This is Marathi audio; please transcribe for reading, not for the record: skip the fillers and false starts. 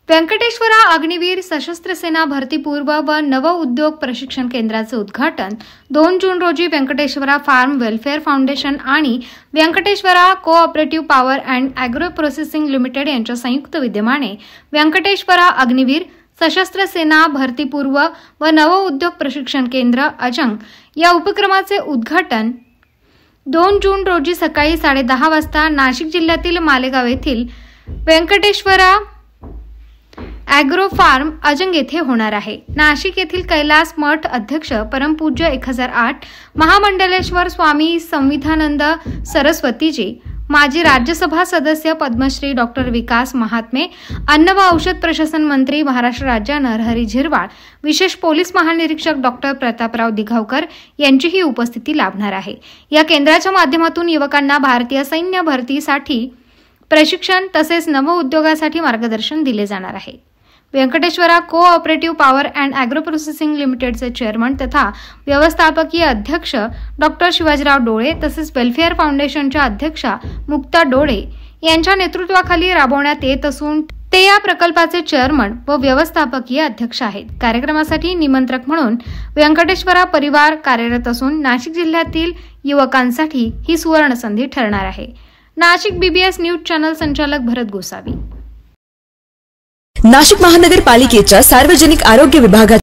व्यंकटेश्वरा अग्निवीर सशस्त्र सेना भरतीपूर्व व नव उद्योग प्रशिक्षण केंद्राचे उद्घाटन 2 जून रोजी व्यंकटेश्वरा फार्म वेलफेअर फाउंडेशन आणि Venkateshwara cooperative power and agro processing limited यांच्या संयुक्त विद्यमाने व्यंकटेश्वरा अग्निवीर सशस्त्र सेना भरतीपूर्व व नव उद्योग प्रशिक्षण केंद्र अजंग या उपक्रमाचे उद्घाटन 2 जून रोजी सकाळी 10:30 वाजता नाशिक जिल्ह्यातील मालेगाव येथील व्यंकटेश्वरा ॲग्रो फार्म अजंग येथे होणार आहे। नाशिक येथील कैलास मठ अध्यक्ष परमपूज्य 1008 महामंडलेश्वर स्वामी संविधानंद सरस्वतीजी, माजी राज्यसभा सदस्य पद्मश्री डॉक्टर विकास महात्मे, अन्न व औषध प्रशासन मंत्री महाराष्ट्र राज्य नरहरी झिरवाळ, विशेष पोलीस महानिरीक्षक डॉक्टर प्रतापराव दिघावकर यांचीही उपस्थिती लाभणार आहे। या केंद्राच्या माध्यमातून युवकांना भारतीय सैन्य भरतीसाठी प्रशिक्षण तसेच नव उद्योगासाठी मार्गदर्शन दिले जाणार आहे। Venkateshwara cooperative power and agro processing लिमिटेडचे चेअरमन तथा व्यवस्थापकीय अध्यक्ष डॉक्टर शिवाजीराव डोळे तसेच वेलफेअर फाउंडेशनच्या अध्यक्षा मुक्ता डोळे यांच्या नेतृत्वाखाली राबवण्यात येत असून ते या प्रकल्पाचे चेअरमन व व्यवस्थापकीय अध्यक्ष आहेत। कार्यक्रमासाठी निमंत्रक म्हणून व्यंकटेश्वरा परिवार कार्यरत असून नाशिक जिल्ह्यातील युवकांसाठी ही सुवर्ण संधी ठरणार आहे। नाशिक BBS न्यूज चॅनल संचालक भरत गोसावी। नाशिक महानगरपालिकेच्या सार्वजनिक आरोग्य विभागात